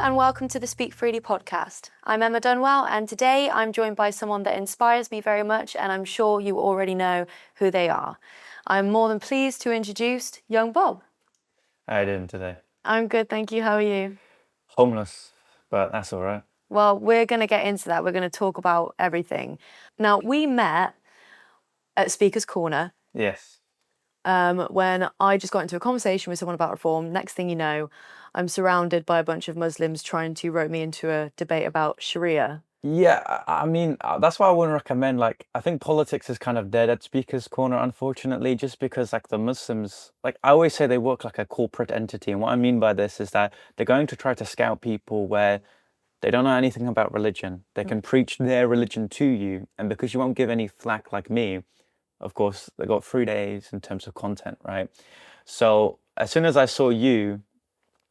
and welcome to the Speak Freely podcast. I'm Emma Dunwell, and today I'm joined by someone that inspires me very much, and I'm sure you already know who they are. I'm more than pleased to introduce young Bob. How are you doing today? I'm good, thank you. How are you? Homeless, but that's all right. Well, we're going to get into that. We're going to talk about everything. Now, we met at Speaker's Corner Yes. when I just got into a conversation with someone about reform. Next thing you know, I'm surrounded by a bunch of Muslims trying to rope me into a debate about Sharia. Yeah, I mean, that's why I wouldn't recommend, I think politics is kind of dead at Speaker's Corner, unfortunately, just because, the Muslims, I always say they work like a corporate entity. And what I mean by this is that they're going to try to scout people where they don't know anything about religion. They can preach their religion to you. And because you won't give any flack like me, of course, they got 3 days in terms of content, right? So as soon as I saw you,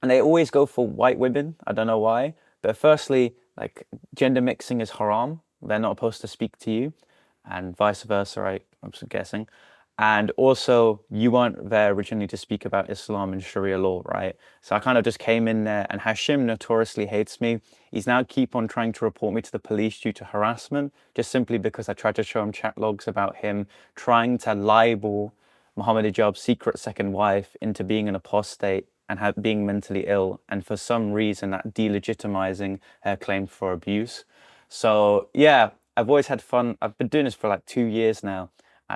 and they always go for white women. I don't know why. But firstly, gender mixing is haram. They're not supposed to speak to you, and vice versa, I'm guessing. And also, you weren't there originally to speak about Islam and Sharia law, right? So I kind of just came in there, and Hashim notoriously hates me. He's now keep on trying to report me to the police due to harassment, just simply because I tried to show him chat logs about him trying to libel Muhammad Hijab's secret second wife into being an apostate and being mentally ill, and for some reason that delegitimizing her claim for abuse. So yeah, I've always had fun. I've been doing this for 2 years now,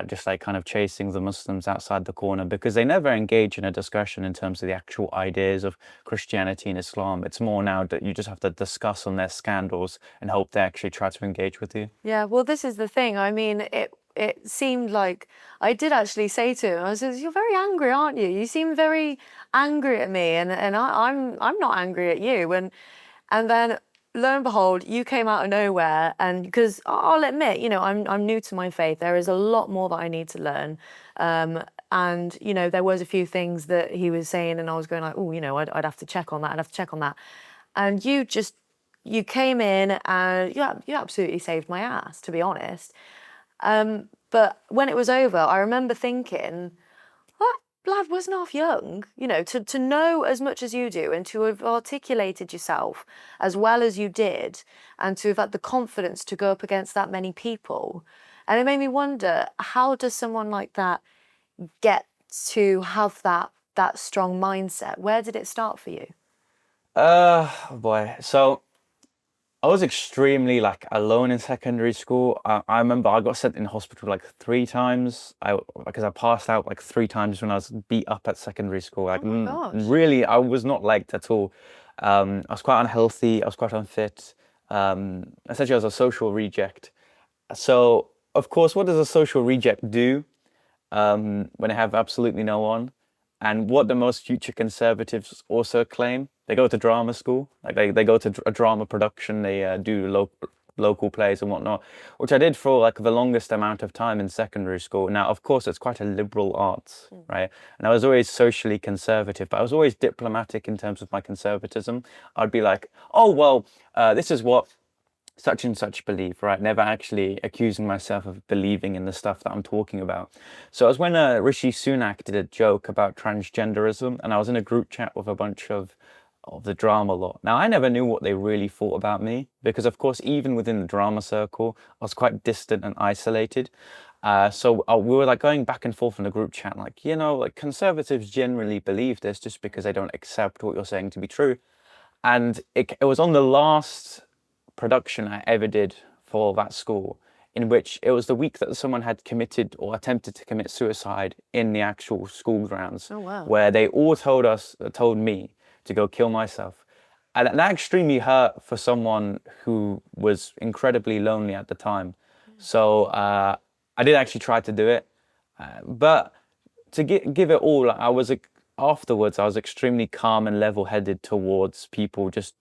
just kind of chasing the Muslims outside the corner, because they never engage in a discussion in terms of the actual ideas of Christianity and Islam. It's more now that you just have to discuss on their scandals and hope they actually try to engage with you. Yeah, well, this is the thing. I mean, it seemed like I did actually say to him, I said, "You're very angry, aren't you? You seem very angry at me, and I'm not angry at you." And then lo and behold, you came out of nowhere, and because I'll admit, I'm new to my faith. There is a lot more that I need to learn. And there was a few things that he was saying, and I was going like, oh, I'd have to check on that. I'd have to check on that. And you came in and you absolutely saved my ass, to be honest. But when it was over, I remember thinking, that lad wasn't half young, to know as much as you do and to have articulated yourself as well as you did and to have had the confidence to go up against that many people. And it made me wonder, how does someone like that get to have that strong mindset? Where did it start for you? Oh boy. So I was extremely alone in secondary school. I remember I got sent in hospital 3 times. Because I passed out 3 times when I was beat up at secondary school. Oh my gosh. Really, I was not liked at all. I was quite unhealthy. I was quite unfit. Essentially, I was a social reject. So, of course, what does a social reject do when they have absolutely no one? And what the most future conservatives also claim, they go to drama school, they go to a drama production, they do local plays and whatnot, which I did for the longest amount of time in secondary school. Now, of course, it's quite a liberal arts, right? And I was always socially conservative, but I was always diplomatic in terms of my conservatism. I'd be like, oh, well, this is what such and such believe, right? Never actually accusing myself of believing in the stuff that I'm talking about. So it was when Rishi Sunak did a joke about transgenderism, and I was in a group chat with a bunch of the drama lot. Now, I never knew what they really thought about me, because of course, even within the drama circle, I was quite distant and isolated. So we were going back and forth in the group chat, conservatives generally believe this just because they don't accept what you're saying to be true. And it was on the last production I ever did for that school, in which it was the week that someone had committed or attempted to commit suicide in the actual school grounds. Oh, wow. Where they all told me to go kill myself. And that extremely hurt for someone who was incredibly lonely at the time. So I did actually try to do it. But to give it all, afterwards, I was extremely calm and level-headed towards people just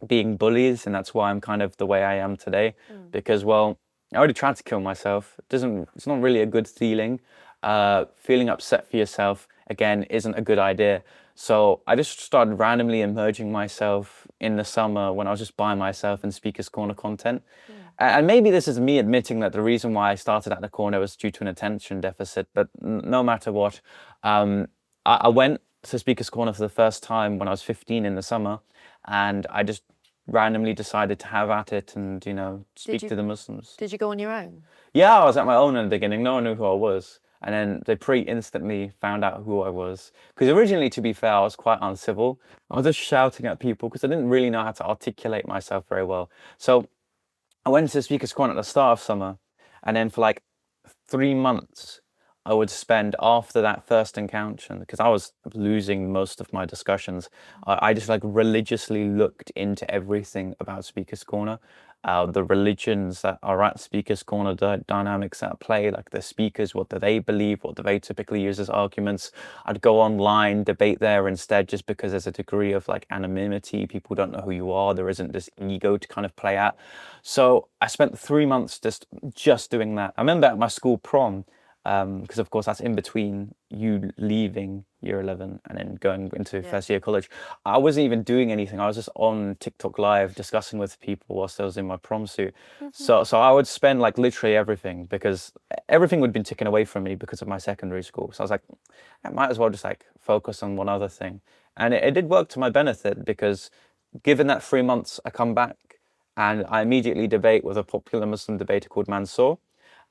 being bullies, and that's why I'm kind of the way I am today. Because, well, I already tried to kill myself. It's not really a good feeling. Feeling upset for yourself, again, isn't a good idea. So I just started randomly immersing myself in the summer when I was just by myself in Speaker's Corner content. And maybe this is me admitting that the reason why I started at the corner was due to an attention deficit, but no matter what, I went to Speaker's Corner for the first time when I was 15 in the summer, and I just randomly decided to have at it and, Did speak you to the Muslims. did you go on your own? Yeah, I was at my own in the beginning. No one knew who I was. And then they pretty instantly found out who I was. Because originally, to be fair, I was quite uncivil. I was just shouting at people because I didn't really know how to articulate myself very well. So I went to the Speaker's Corner at the start of summer. And then for like 3 months, I would spend after that first encounter, because I was losing most of my discussions. I just like religiously looked into everything about Speaker's Corner, the religions that are at Speaker's Corner, the dynamics at play, like the speakers, what do they believe, what do they typically use as arguments. I'd go online, debate there instead, just because there's a degree of like anonymity. People don't know who you are. There isn't this ego to kind of play at. So I spent 3 months just doing that. I remember at my school prom, because of course that's in between you leaving year 11 and then going into Yeah. first year college. I wasn't even doing anything. I was just on TikTok live discussing with people whilst I was in my prom suit. So I would spend like literally everything, because everything would have been taken away from me because of my secondary school. So I was like, I might as well just like focus on one other thing. And it did work to my benefit, because given that 3 months, I come back and I immediately debate with a popular Muslim debater called Mansour.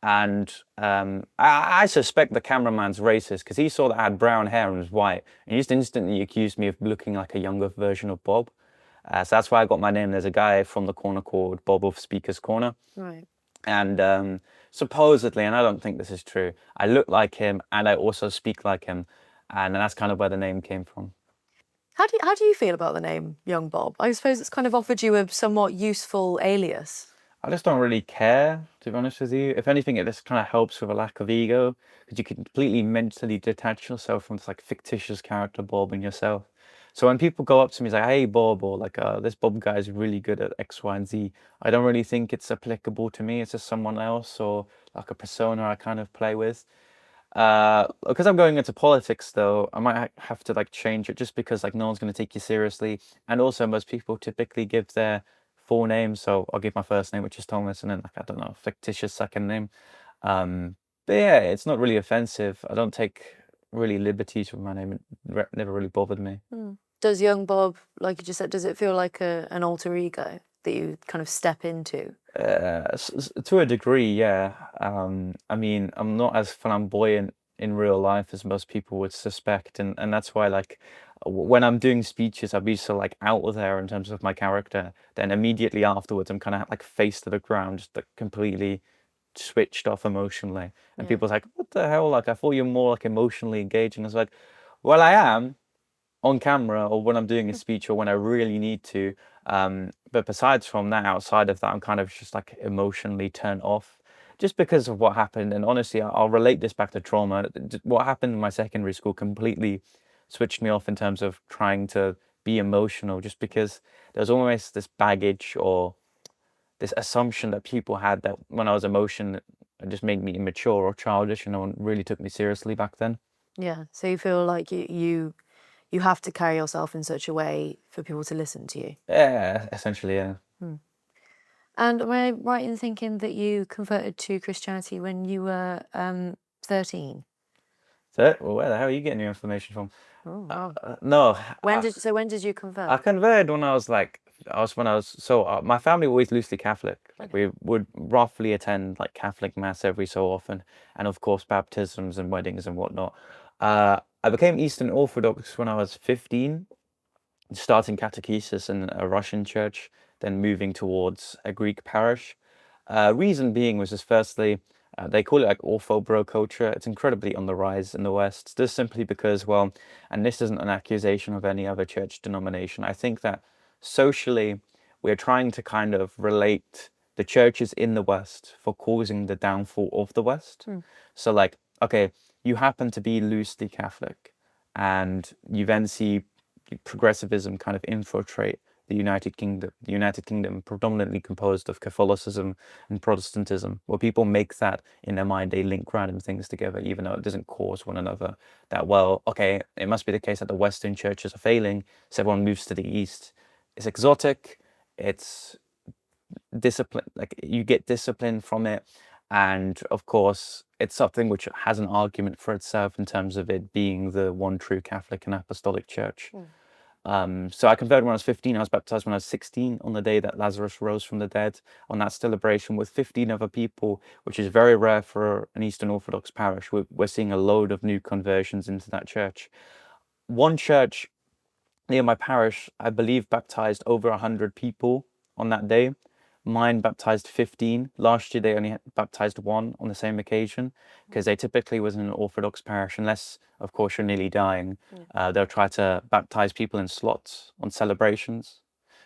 And I suspect the cameraman's racist, because he saw that I had brown hair and was white, and he just instantly accused me of looking like a younger version of Bob. So that's why I got my name. There's a guy from the corner called Bob of Speaker's Corner. Right. And supposedly, and I don't think this is true, I look like him and I also speak like him. And that's kind of where the name came from. How do you feel about the name Young Bob? I suppose it's kind of offered you a somewhat useful alias. I just don't really care, to be honest with you. If anything, it just kind of helps with a lack of ego, because you can completely mentally detach yourself from this like fictitious character Bob in yourself. So when people go up to me and say, "Hey Bob," or like, "This Bob guy is really good at X, Y, and Z," I don't really think it's applicable to me. It's just someone else, or like a persona I kind of play with. Because I'm going into politics, though, I might have to like change it, just because like no one's going to take you seriously, and also most people typically give their full name. So I'll give my first name, which is Thomas, and then like, I don't know, a fictitious second name. But yeah, it's not really offensive. I don't take really liberties with my name. It never really bothered me. Does Young Bob, like you just said, does it feel like an alter ego that you kind of step into? To a degree, yeah. I mean, I'm not as flamboyant in real life as most people would suspect, and that's why like when I'm doing speeches, I'll be so like out there in terms of my character. Then immediately afterwards, I'm kind of like face to the ground, just like completely switched off emotionally. And Yeah. people's like, "What the hell? Like, I thought you're more like emotionally engaging." I was like, "Well, I am on camera, or when I'm doing a speech, or when I really need to. But besides from that, outside of that, I'm kind of just like emotionally turned off, just because of what happened. And honestly, I'll relate this back to trauma. What happened in my secondary school completely switched me off in terms of trying to be emotional, just because there's almost this baggage or this assumption that people had that when I was emotional, it just made me immature or childish, and no one really took me seriously back then. Yeah. So you feel like you have to carry yourself in such a way for people to listen to you. Yeah, essentially, yeah. And am I right in thinking that you converted to Christianity when you were 13? So, well, where the hell are you getting your information from? Oh, wow. No, When did you convert? I converted when I was like, my family were always loosely Catholic. Like Okay. we would roughly attend like Catholic mass every so often, and of course baptisms and weddings and whatnot. I became Eastern Orthodox when I was 15, starting catechesis in a Russian church, then moving towards a Greek parish. Reason being was just firstly, they call it like ortho bro culture. It's incredibly on the rise in the West, just simply because, well, and this isn't an accusation of any other church denomination. I think that socially, we're trying to kind of relate the churches in the West for causing the downfall of the West. So, like, okay, you happen to be loosely Catholic, and you then see progressivism kind of infiltrate the United Kingdom. The United Kingdom, predominantly composed of Catholicism and Protestantism, where people make that in their mind, they link random things together, even though it doesn't cause one another. That, well, okay, it must be the case that the Western churches are failing, so everyone moves to the East. It's exotic, it's discipline, like you get discipline from it, and of course, it's something which has an argument for itself in terms of it being the one true Catholic and Apostolic Church. So I converted when I was 15. I was baptized when I was 16 on the day that Lazarus rose from the dead, on that celebration with 15 other people, which is very rare for an Eastern Orthodox parish. We're seeing a load of new conversions into that church. One church near my parish, I believe, baptized over 100 people on that day. Mine baptized 15. Last year, they only baptized one on the same occasion, because they typically was in an Orthodox parish, unless, of course, you're nearly dying. They'll try to baptize people in slots on celebrations.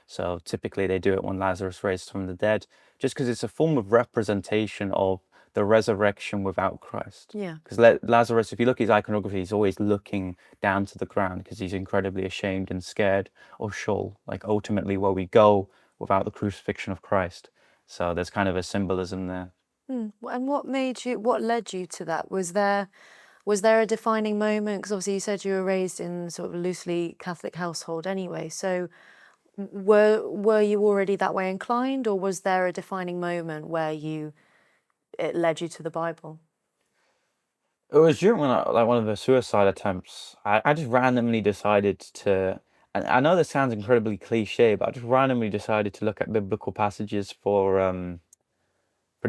So typically they do it when Lazarus raised from the dead, just because it's a form of representation of the resurrection without Christ. Yeah. Because Lazarus, if you look at his iconography, he's always looking down to the ground because he's incredibly ashamed and scared of Sheol, like ultimately where we go without the crucifixion of Christ. So there's kind of a symbolism there. And what led you to that? Was there a defining moment? Because obviously you said you were raised in sort of a loosely Catholic household anyway. So were you already that way inclined, or was there a defining moment where it led you to the Bible? It was during like one of the suicide attempts. I just randomly decided to, and I know this sounds incredibly cliche, but I just randomly decided to look at biblical passages for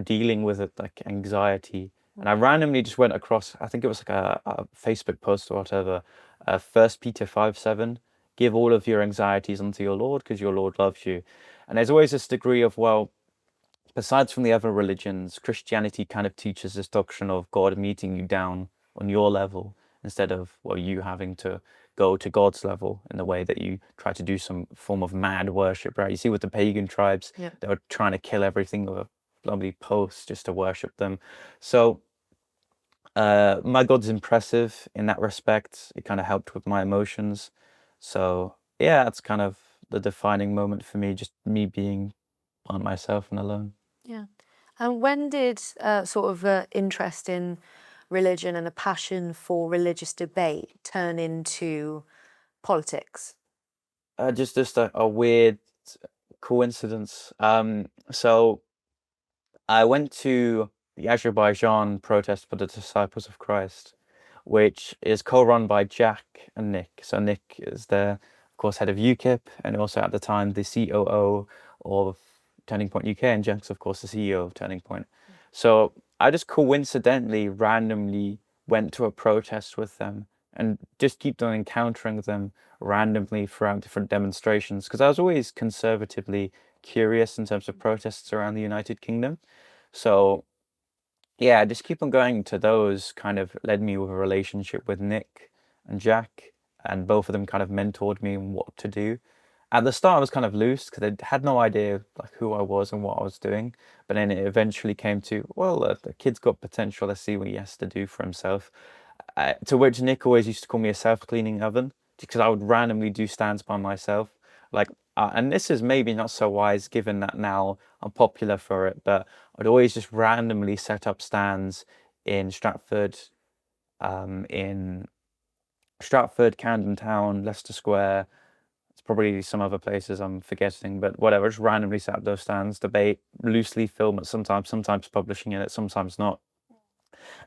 dealing with it, like anxiety. And I randomly just went across, I think it was like a Facebook post or whatever, 1 Peter 5:7, give all of your anxieties unto your Lord because your Lord loves you. And there's always this degree of, well, besides from the other religions, Christianity kind of teaches this doctrine of God meeting you down on your level instead of, well, you having to go to God's level in the way that you try to do some form of mad worship, right? You see with the pagan tribes, they were trying to kill everything with a lovely post just to worship them. So my God's impressive in that respect. It kind of helped with my emotions. So yeah, that's kind of the defining moment for me, just me being on myself and alone. Yeah. And when did sort of interest in religion and a passion for religious debate turn into politics? Just a weird coincidence. So I went to the Azerbaijan protest for the Disciples of Christ, which is co-run by Jack and Nick. So Nick is the, of course, head of UKIP, and also at the time the COO of Turning Point UK, and Jack's, of course, the CEO of Turning Point. So I just coincidentally, randomly went to a protest with them and just keep on encountering them randomly throughout different demonstrations, because I was always conservatively curious in terms of protests around the United Kingdom. So yeah, just keep on going to those kind of led me with a relationship with Nick and Jack, and both of them kind of mentored me in what to do. At the start, I was kind of loose because I had no idea like who I was and what I was doing. But then it eventually came to, well, the kid's got potential. Let's see what he has to do for himself. To which Nick always used to call me a self-cleaning oven because I would randomly do stands by myself. Like, and this is maybe not so wise given that now I'm popular for it, but I'd always just randomly set up stands in in Stratford, Camden Town, Leicester Square. It's probably some other places I'm forgetting, but whatever. Just randomly set up those stands, debate, loosely film it sometimes publishing in it, sometimes not.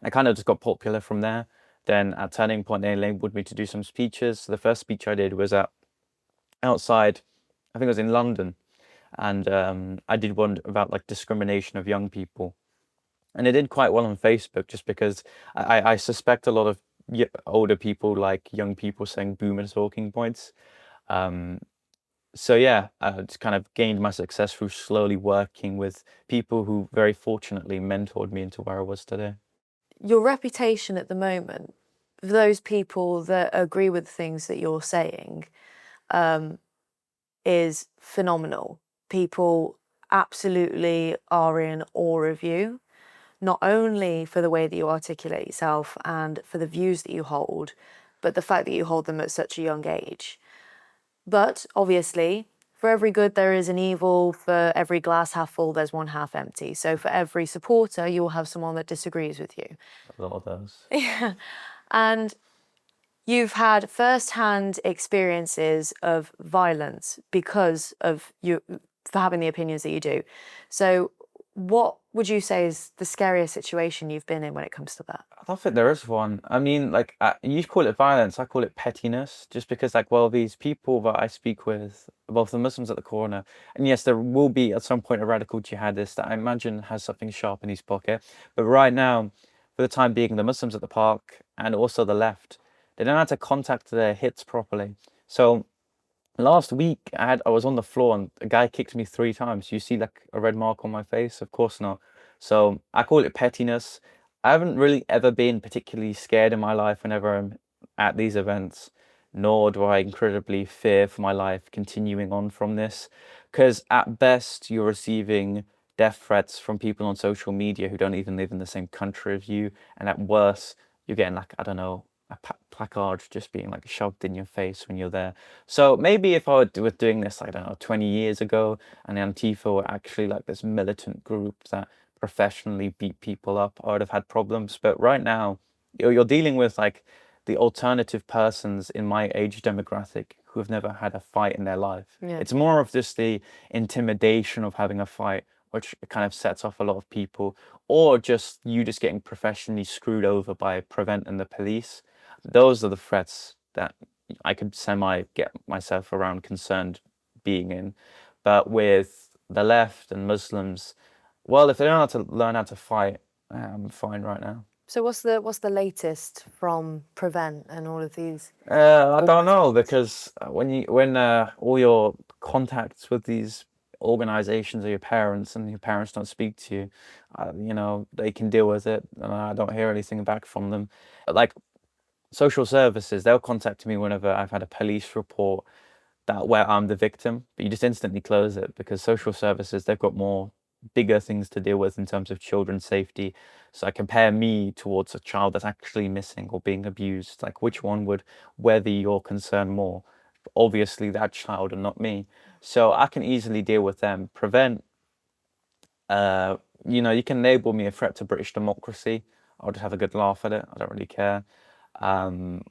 I kind of just got popular from there. Then at Turning Point, they enabled me to do some speeches. So the first speech I did was outside, I think it was in London, and I did one about like discrimination of young people, and it did quite well on Facebook just because I suspect a lot of older people like young people saying boomer talking points. So yeah, I just kind of gained my success through slowly working with people who very fortunately mentored me into where I was today. Your reputation at the moment, for those people that agree with things that you're saying, is phenomenal. People absolutely are in awe of you, not only for the way that you articulate yourself and for the views that you hold, but the fact that you hold them at such a young age. But obviously, for every good there is an evil, for every glass half full there's one half empty. So for every supporter, you'll have someone that disagrees with you. A lot of those. Yeah. And you've had first-hand experiences of violence because of you for having the opinions that you do. So what would you say is the scariest situation you've been in when it comes to that? I don't think there is one. I mean, like you call it violence, I call it pettiness, just because like, well, these people that I speak with, both the Muslims at the corner, and yes, there will be at some point a radical jihadist that I imagine has something sharp in his pocket. But right now, for the time being, the Muslims at the park and also the left, they don't know how to contact their hits properly. So last week, I was on the floor and a guy kicked me 3 times. You see like a red mark on my face? Of course not. So I call it pettiness. I haven't really ever been particularly scared in my life whenever I'm at these events, nor do I incredibly fear for my life continuing on from this. Because at best, you're receiving death threats from people on social media who don't even live in the same country as you. And at worst, you're getting like, I don't know, a placard just being like shoved in your face when you're there. So maybe if I was doing this, I don't know, 20 years ago, and Antifa were actually like this militant group that professionally beat people up, I would have had problems. But right now, you're dealing with like the alternative persons in my age demographic who have never had a fight in their life. Yeah. It's more of just the intimidation of having a fight, which kind of sets off a lot of people, or just you just getting professionally screwed over by Prevent and the police. Those are the threats that I could semi get myself around concerned being in. But with the left and Muslims, well, if they don't know how to learn how to fight, I'm fine right now. So what's the latest from Prevent and all of these? I don't know, because when all your contacts with these organizations are your parents and your parents don't speak to you, you know, they can deal with it and I don't hear anything back from them. Like social services, they'll contact me whenever I've had a police report that where I'm the victim, but you just instantly close it because social services, they've got more bigger things to deal with in terms of children's safety. So I compare me towards a child that's actually missing or being abused. Like which one would weather your concern more? Obviously that child and not me. So I can easily deal with them. Prevent, you know, you can label me a threat to British democracy. I'll just have a good laugh at it. I don't really care. Um,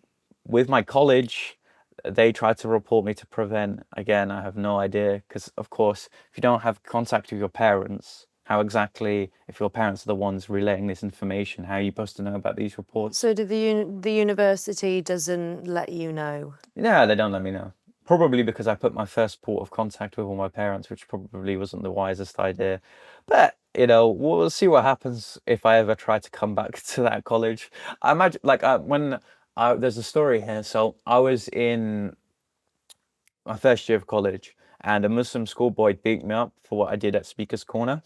with my college, they tried to report me to Prevent. Again, I have no idea because, of course, if you don't have contact with your parents, how exactly, if your parents are the ones relaying this information, how are you supposed to know about these reports? So the university doesn't let you know? Yeah, they don't let me know. Probably because I put my first port of contact with all my parents, which probably wasn't the wisest idea. But, you know, we'll see what happens if I ever try to come back to that college. I imagine, like, there's a story here. So I was in my first year of college, and a Muslim schoolboy beat me up for what I did at Speaker's Corner.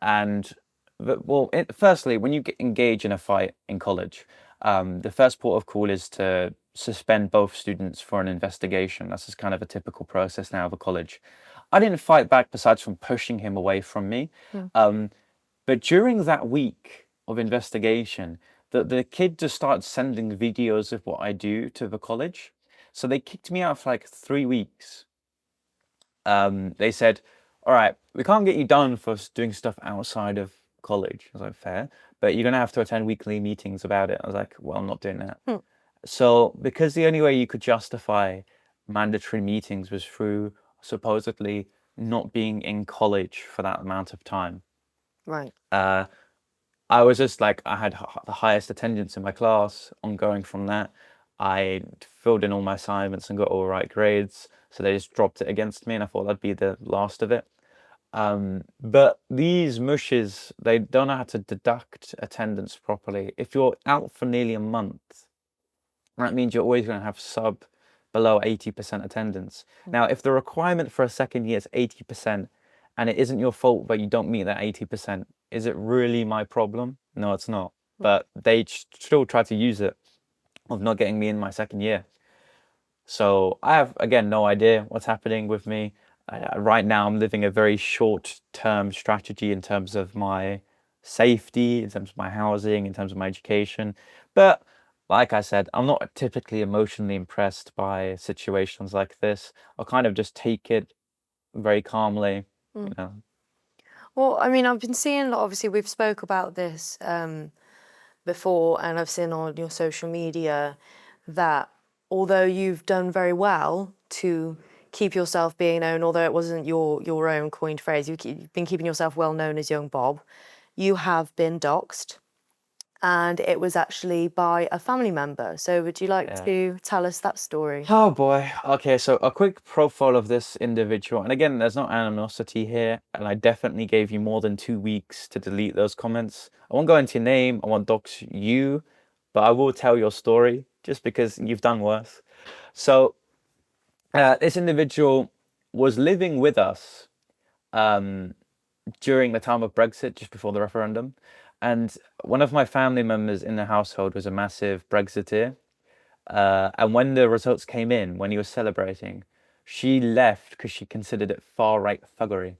And well, firstly, when you engage in a fight in college, the first port of call is to suspend both students for an investigation. That's just kind of a typical process now of a college. I didn't fight back besides from pushing him away from me. But during that week of investigation, the kid just started sending videos of what I do to the college. So they kicked me out for like 3 weeks. They said, all right, we can't get you done for doing stuff outside of college. I was like, fair, but you're going to have to attend weekly meetings about it. I was like, well, I'm not doing that. So because the only way you could justify mandatory meetings was through supposedly not being in college for that amount of time. Right. I was just like, I had the highest attendance in my class ongoing from that. I filled in all my assignments and got all right grades. So they just dropped it against me and I thought that'd be the last of it. But these mushes, they don't know how to deduct attendance properly. If you're out for nearly a month, that means you're always going to have below 80% attendance. Now, if the requirement for a second year is 80% and it isn't your fault that you don't meet that 80%, is it really my problem? No, it's not. But they still try to use it of not getting me in my second year. So I have, again, no idea what's happening with me. Right now, I'm living a very short-term strategy in terms of my safety, in terms of my housing, in terms of my education. But like I said, I'm not typically emotionally impressed by situations like this. I'll kind of just take it very calmly, you know. Well, I mean, I've been seeing, obviously, we've spoke about this before, and I've seen on your social media that although you've done very well to keep yourself being known, although it wasn't your own coined phrase, you've been keeping yourself well known as young Bob. you have been doxxed, and it was actually by a family member. So would you like Yeah. to tell us that story? Oh boy. Okay, so a quick profile of this individual. And again, there's no animosity here, and I definitely gave you more than 2 weeks to delete those comments. I won't go into your name, I won't dox you, but I will tell your story just because you've done worse. So, this individual was living with us during the time of Brexit, just before the referendum. And one of my family members in the household was a massive Brexiteer. And when the results came in, when he was celebrating, she left because she considered it far right thuggery,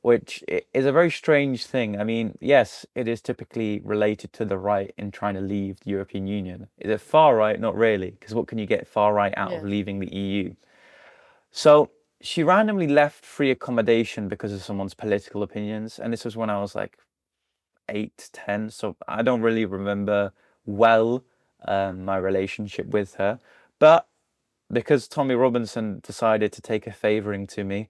which is a very strange thing. I mean, yes, it is typically related to the right in trying to leave the European Union. Is it far right? Not really, because what can you get far right out of Yeah. leaving the EU? So she randomly left free accommodation because of someone's political opinions. And this was when I was like 8, 10. So I don't really remember well my relationship with her. But because Tommy Robinson decided to take a favoring to me,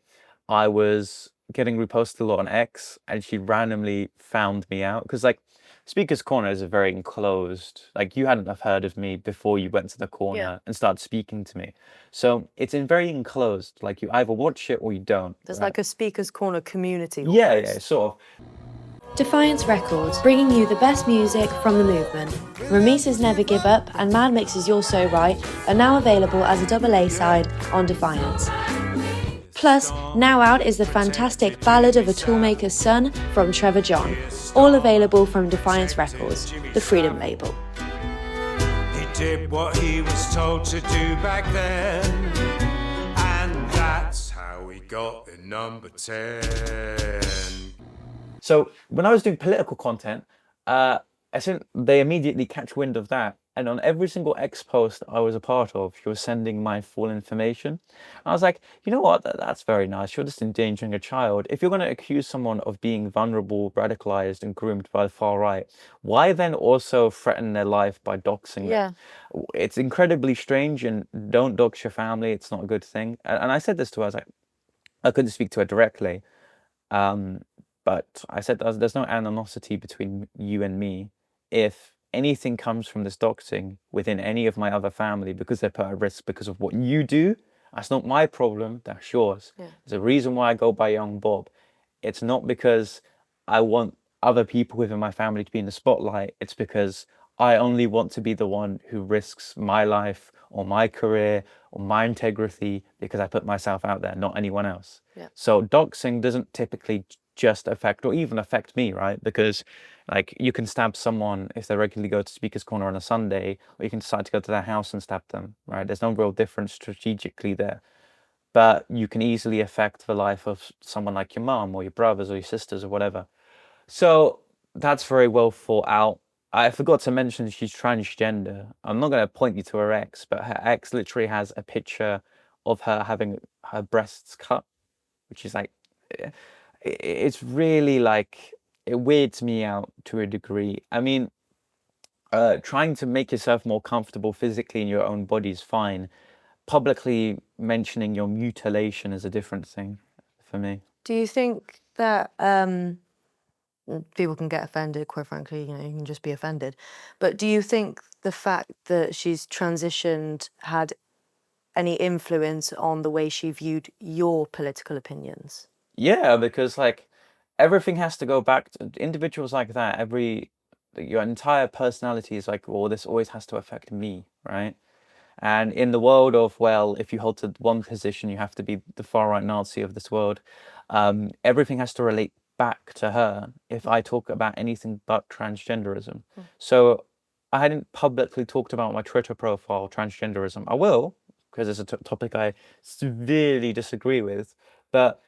I was getting reposted a lot on X, and she randomly found me out. Because, like, Speaker's Corner is a very enclosed, like, you hadn't have heard of me before you went to the Yeah. corner and started speaking to me. So it's in very enclosed, like, you either watch it or you don't. There's Right? like a Speaker's Corner community. Yeah, almost. sort of. Defiance Records, bringing you the best music from the movement. Ramisa's Never Give Up and Mad Mix's You're So Right are now available as a double A side on Defiance. Plus, now out is the fantastic Ballad of a Toolmaker's Son from Trevor John, all available from Defiance Records, the Freedom label. He did what he was told to do back then, and that's how he got the number 10. So when I was doing political content, they immediately catch wind of that. And on every single X post I was a part of, she was sending my full information. I was like, you know what? That's very nice. You're just endangering a child. If you're going to accuse someone of being vulnerable, radicalized, and groomed by the far right, why then also threaten their life by doxing Yeah. them? It's incredibly strange, and don't dox your family. It's not a good thing. And I said this to her. I was like, I couldn't speak to her directly. But I said there's no animosity between you and me. If anything comes from this doxing within any of my other family because they're put at risk because of what you do, that's not my problem, that's yours. Yeah. There's a reason why I go by Young Bob. It's not because I want other people within my family to be in the spotlight. It's because I only want to be the one who risks my life or my career or my integrity because I put myself out there, not anyone else. Yeah. So doxing doesn't typically just affect or even affect me, right? Because like you can stab someone if they regularly go to Speaker's Corner on a Sunday, or you can decide to go to their house and stab them, right? There's no real difference strategically there. But you can easily affect the life of someone like your mom or your brothers or your sisters or whatever. So that's very well thought out. I forgot to mention she's transgender. I'm not going to point you to her ex, but her ex literally has a picture of her having her breasts cut, which is like, it's really like, it weirds me out to a degree. I mean, trying to make yourself more comfortable physically in your own body is fine. Publicly mentioning your mutilation is a different thing for me. Do you think that people can get offended? Quite frankly, you can just be offended. But do you think the fact that she's transitioned had any influence on the way she viewed your political opinions? Yeah, because like everything has to go back to individuals like that. Your entire personality is like, well, this always has to affect me, right? And in the world of, well, if you hold to one position, you have to be the far right Nazi of this world. Everything has to relate back to her if I talk about anything but transgenderism. So I hadn't publicly talked about my Twitter profile, transgenderism. I will, because it's a topic I severely disagree with. But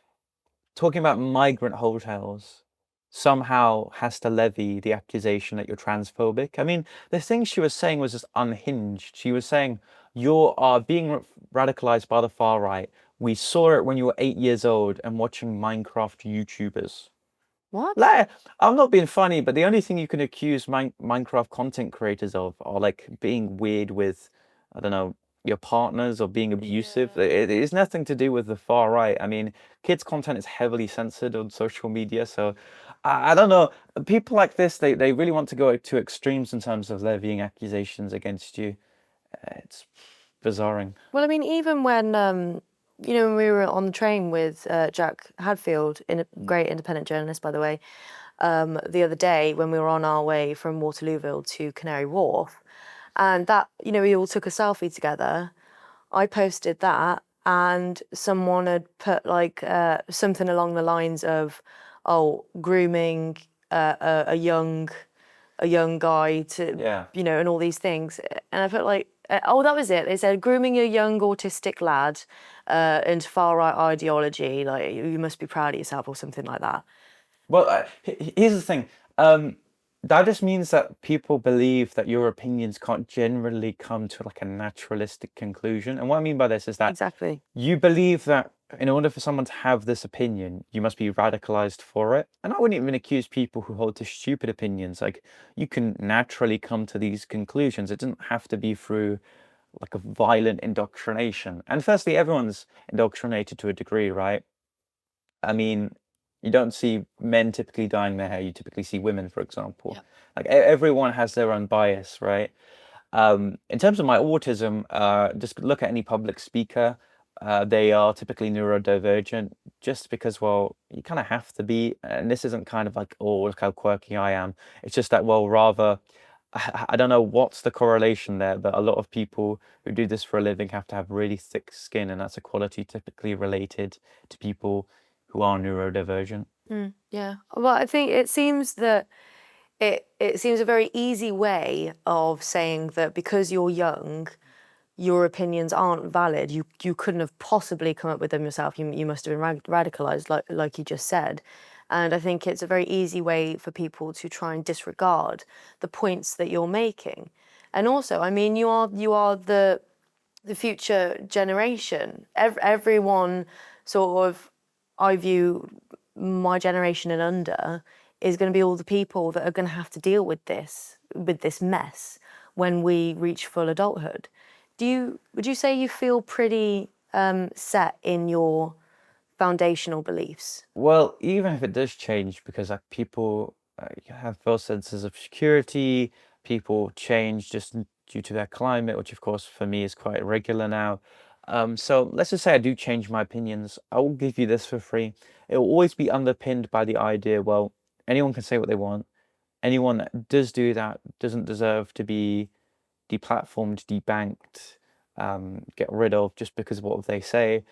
talking about migrant hotels somehow has to levy the accusation that you're transphobic. I mean, the thing she was saying was just unhinged. She was saying, you are being radicalized by the far right. We saw it when you were 8 years old and watching Minecraft YouTubers. What? Like, I'm not being funny, but the only thing you can accuse Minecraft content creators of are like being weird with, I don't know, your partners or being abusive. It is nothing to do with the far right. I mean, kids' content is heavily censored on social media, so I don't know. People like this, they really want to go to extremes in terms of levying accusations against you. It's bizarring. Well, I mean, even when when we were on the train with Jack Hadfield, great independent journalist, by the way, the other day when we were on our way from Waterlooville to Canary Wharf, and that we all took a selfie together. I posted that, and someone had put like something along the lines of, "Oh, grooming a young guy to Yeah. and all these things," and I put like, "Oh, that was it." They said, "Grooming a young autistic lad into far right ideology. Like you must be proud of yourself," or something like that. Well, here's the thing. That just means that people believe that your opinions can't generally come to like a naturalistic conclusion. And what I mean by this is that Exactly. you believe that in order for someone to have this opinion, you must be radicalized for it. And I wouldn't even accuse people who hold to stupid opinions. Like, you can naturally come to these conclusions. It doesn't have to be through like a violent indoctrination. And firstly, everyone's indoctrinated to a degree, right? I mean, you don't see men typically dyeing their hair. You typically see women, for example. Yep. Like everyone has their own bias, right? In terms of my autism, just look at any public speaker. They are typically neurodivergent just because, well, you kind of have to be. And this isn't kind of like, oh, look how quirky I am. It's just that, well, rather, I don't know what's the correlation there, but a lot of people who do this for a living have to have really thick skin, and that's a quality typically related to people who are neurodivergent. Yeah. Well, I think it seems that it seems a very easy way of saying that because you're young, your opinions aren't valid. You couldn't have possibly come up with them yourself. You must have been radicalized, like you just said. And I think it's a very easy way for people to try and disregard the points that you're making. And also, I mean, you are the future generation. Everyone sort of, I view my generation and under, is going to be all the people that are going to have to deal with this mess when we reach full adulthood. Would you say you feel pretty set in your foundational beliefs? Well, even if it does change, because like people have false senses of security, people change just due to their climate, which of course for me is quite irregular now. So let's just say I do change my opinions. I will give you this for free. It will always be underpinned by the idea, well, anyone can say what they want. Anyone that does do that doesn't deserve to be deplatformed, debanked, get rid of just because of what they say.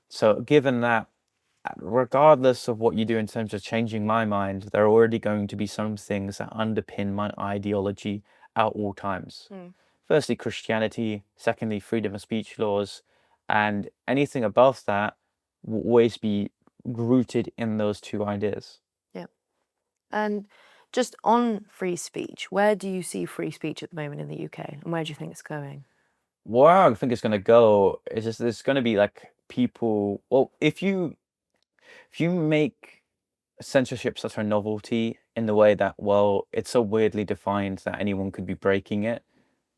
So given that, regardless of what you do in terms of changing my mind, there are already going to be some things that underpin my ideology at all times. Firstly, Christianity. Secondly, freedom of speech laws. And anything above that will always be rooted in those two ideas. Yeah. And just on free speech, where do you see free speech at the moment in the UK, and where do you think it's going? Where I think it's going to go is just there's going to be like people. Well, if you make censorship such a novelty in the way that, well, it's so weirdly defined that anyone could be breaking it,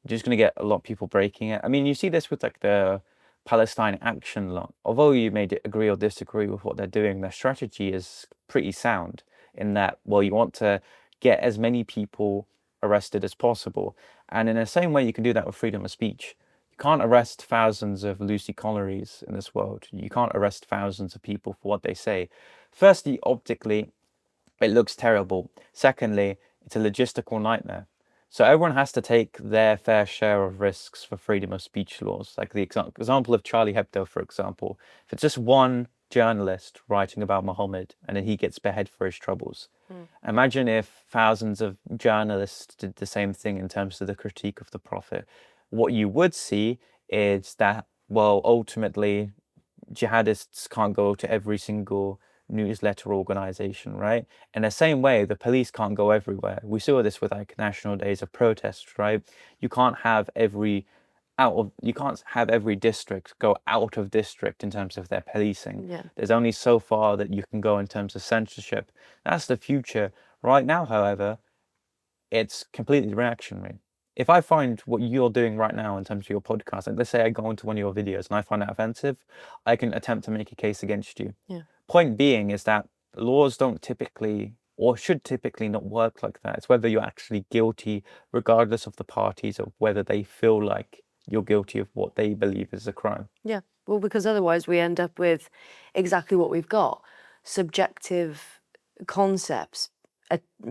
you're just going to get a lot of people breaking it. I mean, you see this with like the Palestine Action Law. Although you may agree or disagree with what they're doing, their strategy is pretty sound in that, well, you want to get as many people arrested as possible. And in the same way you can do that with freedom of speech. You can't arrest thousands of Lucy Collieries in this world. You can't arrest thousands of people for what they say. Firstly, optically, it looks terrible. Secondly, it's a logistical nightmare. So everyone has to take their fair share of risks for freedom of speech laws. Like the example of Charlie Hebdo, for example. If it's just one journalist writing about Muhammad and then he gets beheaded for his troubles. Imagine if thousands of journalists did the same thing in terms of the critique of the Prophet. What you would see is that, well, ultimately, jihadists can't go to every single newsletter organization, right? In the same way, the police can't go everywhere. We saw this with like national days of protest, right? You can't have every district go out of district in terms of their policing. Yeah. There's only so far that you can go in terms of censorship. That's the future. Right now, however, it's completely reactionary. If I find what you're doing right now in terms of your podcast, like let's say I go into one of your videos and I find that offensive, I can attempt to make a case against you. Yeah. Point being is that laws don't typically or should typically not work like that. It's whether you're actually guilty, regardless of the parties, of whether they feel like you're guilty of what they believe is a crime. Yeah. Well, because otherwise we end up with exactly what we've got: subjective concepts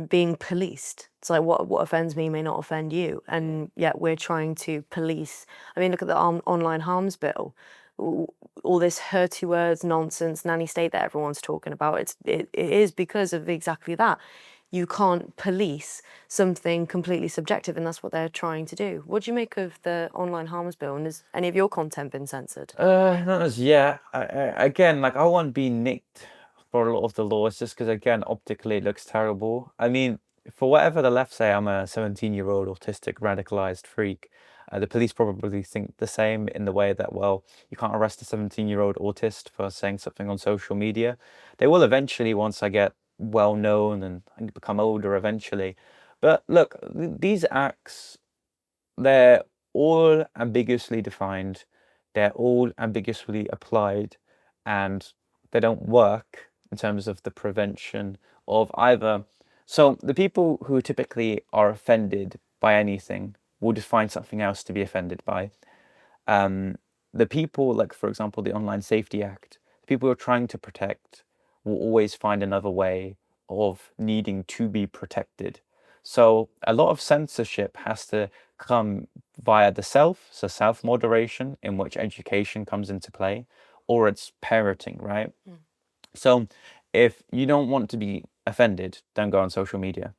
being policed. It's like what offends me may not offend you, and yet we're trying to police. I mean, look at the online harms bill. All this hurty words, nonsense, nanny state that everyone's talking about. It is because of exactly that. You can't police something completely subjective, and that's what they're trying to do. What do you make of the online harms bill, and has any of your content been censored? Not as yet. Again, like I won't be nicked for a lot of the laws just because, again, optically it looks terrible. I mean, for whatever the left say, I'm a 17-year-old autistic radicalized freak. The police probably think the same in the way that, well, you can't arrest a 17-year-old autist for saying something on social media. They will eventually, once I get well known and become older eventually. But look, these acts, they're all ambiguously defined, they're all ambiguously applied, and they don't work in terms of the prevention of either. So the people who typically are offended by anything will just find something else to be offended by. The people, like for example, the Online Safety Act, the people who are trying to protect will always find another way of needing to be protected. So a lot of censorship has to come via the self, so self-moderation, in which education comes into play, or it's parroting, right? So if you don't want to be offended, don't go on social media.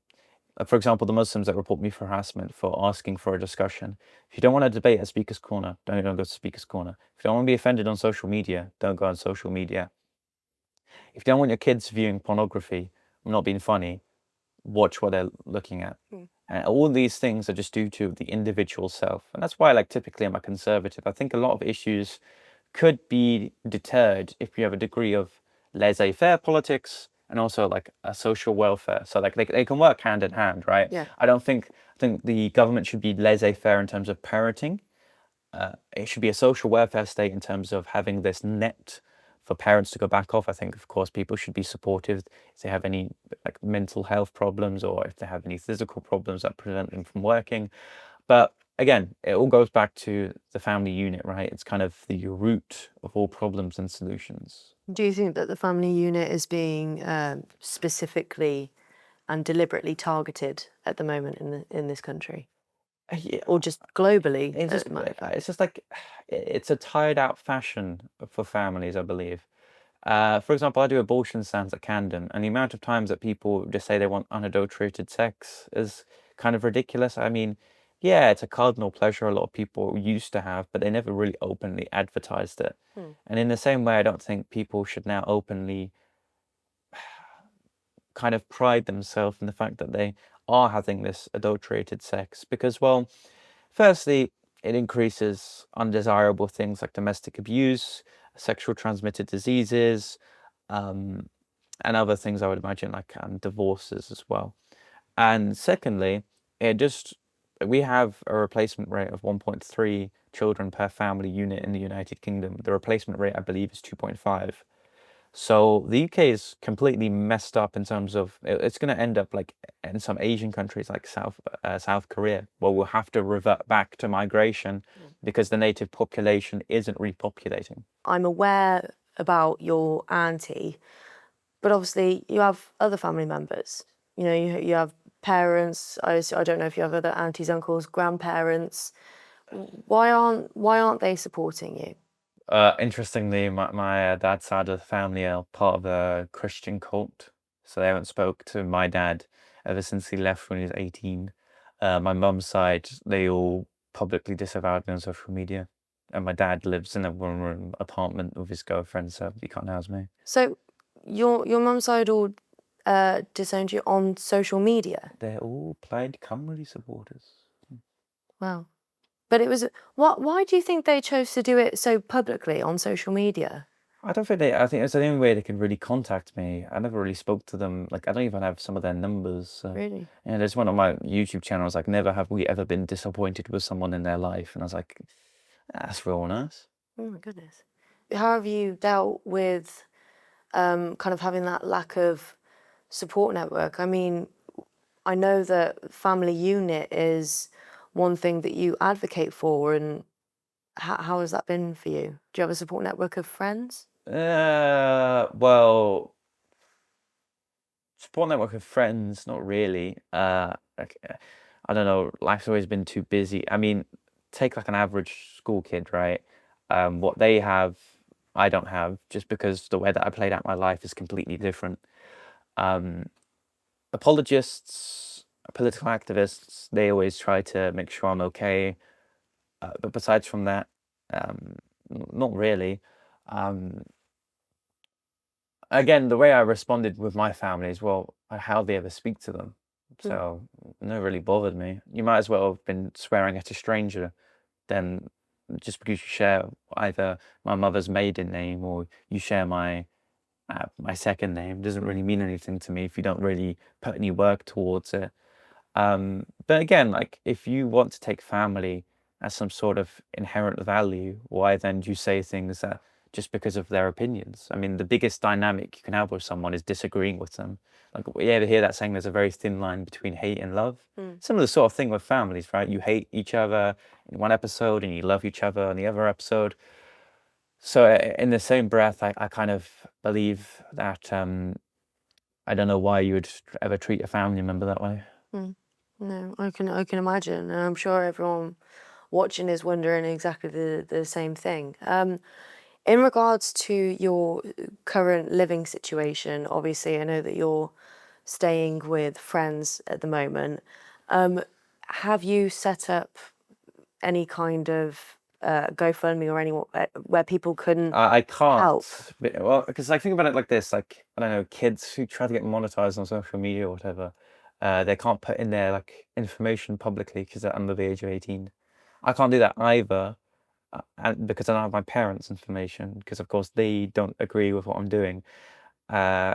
For example, the Muslims that report me for harassment for asking for a discussion. If you don't want to debate at Speaker's Corner, don't go to Speaker's Corner. If you don't want to be offended on social media, don't go on social media. If you don't want your kids viewing pornography, not being funny, watch what they're looking at. And all these things are just due to the individual self. And that's why, like, typically I'm a conservative. I think a lot of issues could be deterred if you have a degree of laissez-faire politics and also like a social welfare. So like they can work hand in hand, right? Yeah. I think the government should be laissez-faire in terms of parenting. It should be a social welfare state in terms of having this net for parents to go back off. I think, of course, people should be supportive if they have any like mental health problems or if they have any physical problems that prevent them from working. But again, it all goes back to the family unit, right? It's kind of the root of all problems and solutions. Do you think that the family unit is being specifically and deliberately targeted at the moment in this country, Yeah, or just globally? it's just like it's a tired out fashion for families, I believe. For example, I do abortion stands at Camden, and the amount of times that people just say they want unadulterated sex is kind of ridiculous. I mean, yeah, it's a cardinal pleasure a lot of people used to have, but they never really openly advertised it. And in the same way, I don't think people should now openly kind of pride themselves in the fact that they are having this adulterated sex because, well, firstly, it increases undesirable things like domestic abuse, sexual transmitted diseases, and other things I would imagine like divorces as well. And secondly, we have a replacement rate of 1.3 children per family unit in the United Kingdom. The replacement rate, I believe, is 2.5. So the UK is completely messed up in terms of it's going to end up like in some Asian countries like South Korea, where we'll have to revert back to migration because the native population isn't repopulating. I'm aware about your auntie, but obviously you have other family members. You know, you have parents. I don't know if you have other aunties, uncles, grandparents. Why aren't they supporting you? Interestingly, my dad's side of the family are part of a Christian cult, so they haven't spoke to my dad ever since he left when he was 18. My mum's side, they all publicly disavowed me on social media, and my dad lives in a one-room apartment with his girlfriend, so he can't house me. So your mum's side all disowned you on social media? They're all Plaid Cymru supporters. Wow. But it was why do you think they chose to do it so publicly on social media? I think it's the only way they can really contact me. I never really spoke to them. Like, I don't even have some of their numbers. So. Really? Yeah, there's one on my YouTube channel. It's like, never have we ever been disappointed with someone in their life. And I was like, that's real nice. Oh my goodness. How have you dealt with kind of having that lack of support network. I mean, I know that family unit is one thing that you advocate for, and how has that been for you? Do you have a support network of friends? Well, support network of friends, not really. I don't know. Life's always been too busy. I mean, take like an average school kid, right? What they have, I don't have, just because the way that I played out my life is completely different. Um, Apologists, political activists, they always try to make sure I'm okay. But besides from that, not really. Um, Again, the way I responded with my family is, well, I hardly ever speak to them. So no really bothered me. You might as well have been swearing at a stranger than just because you share either my mother's maiden name or you share my second name. It doesn't really mean anything to me if you don't really put any work towards it. But again, like if you want to take family as some sort of inherent value, why then do you say things that just because of their opinions? I mean, the biggest dynamic you can have with someone is disagreeing with them. Like you ever hear that saying there's a very thin line between hate and love? Similar sort of thing with families, right? You hate each other in one episode and you love each other in the other episode. So in the same breath, I kind of believe that I don't know why you would ever treat a family member that way. No, I can imagine, and I'm sure everyone watching is wondering exactly the same thing. In regards to your current living situation, obviously I know that you're staying with friends at the moment. Have you set up any kind of GoFundMe or any where people can I can't. help? Well, because I think about it like this, like I don't know, kids who try to get monetized on social media or whatever, they can't put in their like information publicly because they're under the age of 18. I can't do that either, and because I don't have my parents' information, because of course they don't agree with what I'm doing. Uh,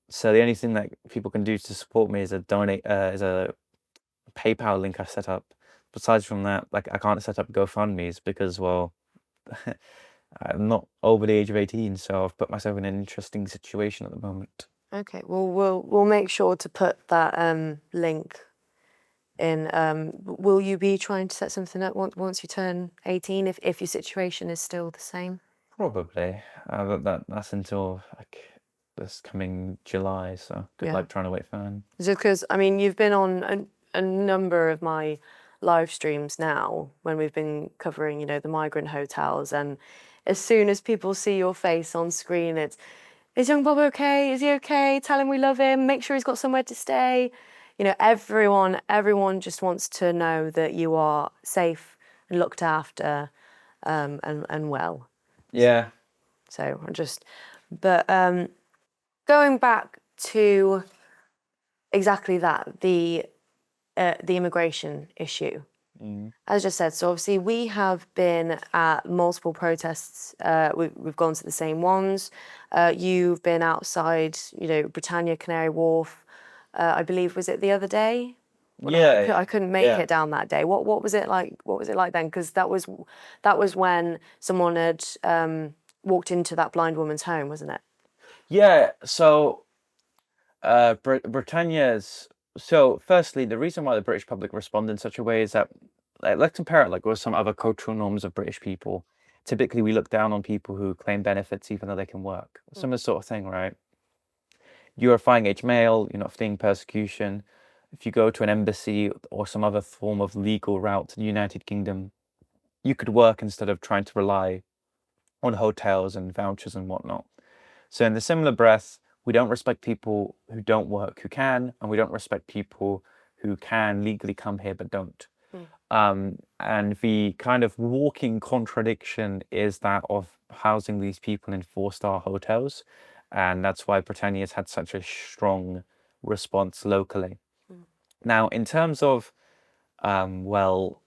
so the only thing that people can do to support me is a PayPal link I set up. Besides from that, like I can't set up GoFundMe's because, well, I'm not over the age of 18, so I've put myself in an interesting situation at the moment. Okay, well we'll make sure to put that link in. Will you be trying to set something up once you turn 18 if your situation is still the same? Probably. That's until like this coming July, so good Yeah. luck trying to wait for that. Just because, I mean, you've been on a number of my live streams now when we've been covering, the migrant hotels, and as soon as people see your face on screen, it's, is young Bob okay? Is he okay? Tell him we love him. Make sure he's got somewhere to stay. Everyone just wants to know that you are safe and looked after, and well. Yeah. So but going back to exactly that, the immigration issue. As I just said, so obviously we have been at multiple protests. We've gone to the same ones. You've been outside, Britannia, Canary Wharf. I believe, was it the other day? Yeah. I couldn't make it down that day. What was it like? What was it like then? Because that was when someone had walked into that blind woman's home, wasn't it? Yeah. So Britannia's so firstly, the reason why the British public respond in such a way is that let's compare it like with some other cultural norms of British people. Typically we look down on people who claim benefits even though they can work. Similar sort of thing, right? You're a flying age male, you're not fleeing persecution. If you go to an embassy or some other form of legal route to the United Kingdom, you could work instead of trying to rely on hotels and vouchers and whatnot. So in the similar breath, we don't respect people who don't work who can, and we don't respect people who can legally come here but don't. And the kind of walking contradiction is that of housing these people in 4-star hotels. And that's why Britannia's had such a strong response locally. Now, in terms of, well,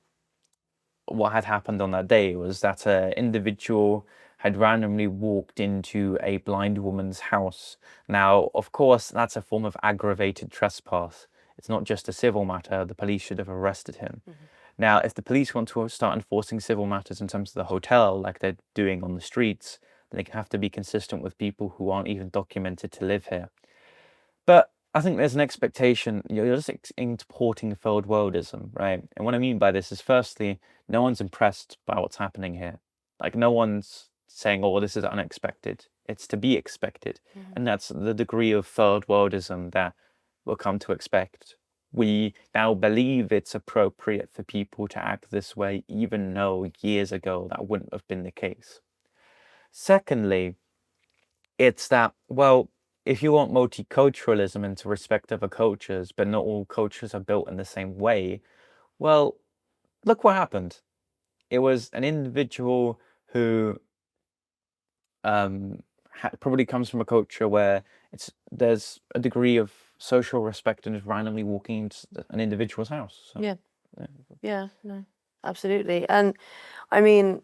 what had happened on that day was that an individual had randomly walked into a blind woman's house. Now, of course, that's a form of aggravated trespass. It's not just a civil matter. The police should have arrested him. Now, if the police want to start enforcing civil matters in terms of the hotel, like they're doing on the streets, then they have to be consistent with people who aren't even documented to live here. But I think there's an expectation, you're just importing third worldism, right? And what I mean by this is, firstly, no one's impressed by what's happening here. Like, no one's saying, oh, well, this is unexpected. It's to be expected. And that's the degree of third worldism that we'll come to expect. We now believe it's appropriate for people to act this way, even though years ago that wouldn't have been the case. Secondly, it's that, well, if you want multiculturalism into respect other cultures, but not all cultures are built in the same way, well, look what happened. It was an individual who probably comes from a culture where there's a degree of social respect and just randomly walking into an individual's house. So, Yeah. No, absolutely. And I mean,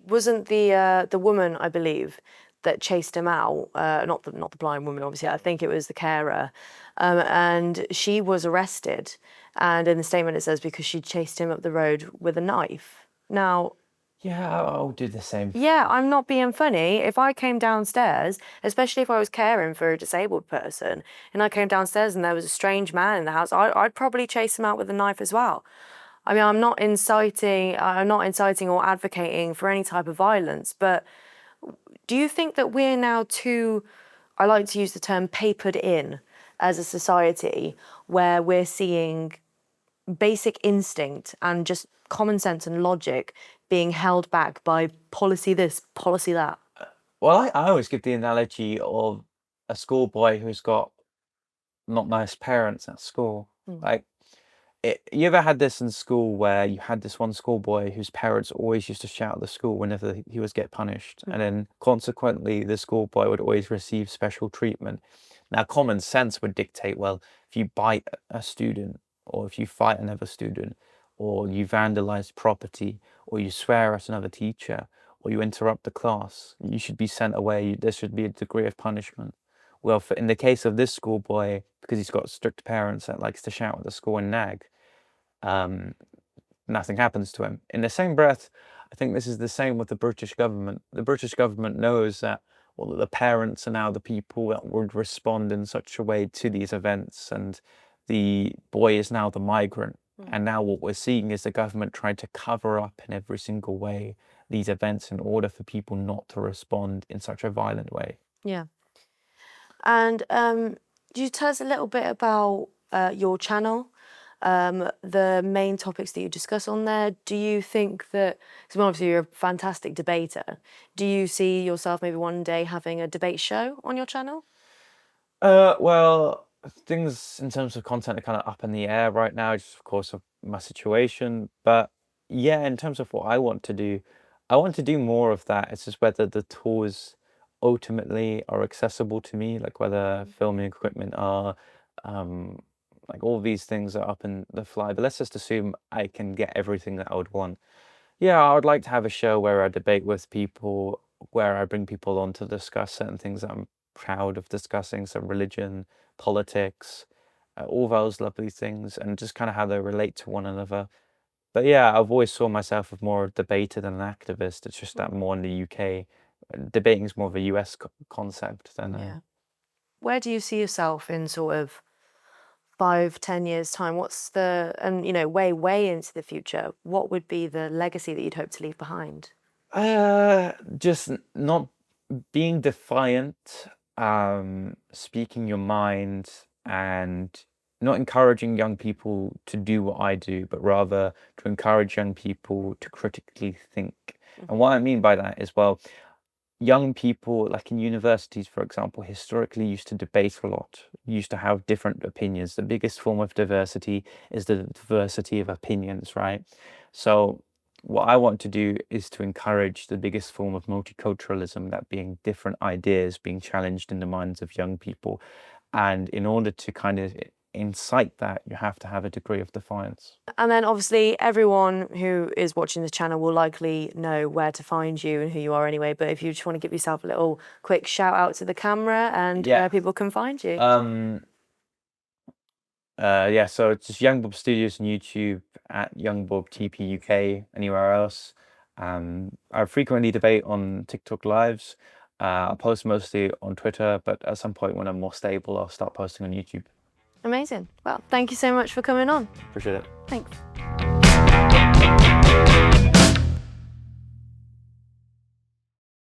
wasn't the woman, I believe, that chased him out, not the blind woman, obviously, I think it was the carer, and she was arrested, and in the statement it says because she chased him up the road with a knife. Now, yeah, I'll do the same. yeah, I'm not being funny. If I came downstairs, especially if I was caring for a disabled person, and I came downstairs and there was a strange man in the house, I'd probably chase him out with a knife as well. I mean, I'm not inciting or advocating for any type of violence, but do you think that we're now too, I like to use the term, papered in as a society, where we're seeing basic instinct and just common sense and logic being held back by policy this, policy that? Well, I always give the analogy of a schoolboy who's got not nice parents at school. Like, you ever had this in school where you had this one schoolboy whose parents always used to shout at the school whenever he was get punished, and then consequently the schoolboy would always receive special treatment. Now, common sense would dictate, well, if you bite a student, or if you fight another student, or you vandalize property, or you swear at another teacher, or you interrupt the class, you should be sent away. There should be a degree of punishment. Well, in the case of this schoolboy, because he's got strict parents that likes to shout at the school and nag, nothing happens to him. In the same breath, I think this is the same with the British government. The British government knows that, well, the parents are now the people that would respond in such a way to these events, and the boy is now the migrant. And now what we're seeing is the government trying to cover up in every single way these events in order for people not to respond in such a violent way. Yeah. And do you tell us a little bit about your channel, the main topics that you discuss on there? Do you think that, because obviously you're a fantastic debater, do you see yourself maybe one day having a debate show on your channel? Well, things in terms of content are kind of up in the air right now, just of course of my situation. But yeah, in terms of what I want to do, I want to do more of that. It's just whether the tools ultimately are accessible to me, like whether filming equipment are, like all these things are up in the fly. But let's just assume I can get everything that I would want. Yeah, I would like to have a show where I debate with people, where I bring people on to discuss certain things that I'm proud of discussing, so religion, politics, all those lovely things, and just kind of how they relate to one another. But yeah, I've always saw myself as more a debater than an activist. It's just that more in the UK, debating is more of a US concept than. Yeah. Where do you see yourself in sort of 5-10 years time? What's the, and you know, way into the future, what would be the legacy that you'd hope to leave behind? Just not being defiant, speaking your mind, and not encouraging young people to do what I do, but rather to encourage young people to critically think. And what I mean by that is, well, young people, like in universities, for example, historically used to debate a lot, used to have different opinions. The biggest form of diversity is the diversity of opinions, right? So what I want to do is to encourage the biggest form of multiculturalism, that being different ideas being challenged in the minds of young people. And in order to kind of incite that, you have to have a degree of defiance. And then obviously everyone who is watching this channel will likely know where to find you and who you are anyway, but if you just want to give yourself a little quick shout out to the camera and where people can find you. Yeah, so it's just Young Bob Studios on YouTube, at Young Bob TP UK, anywhere else. I frequently debate on TikTok lives. I post mostly on Twitter, but at some point when I'm more stable, I'll start posting on YouTube. Amazing. Well, thank you so much for coming on. Appreciate it. Thanks.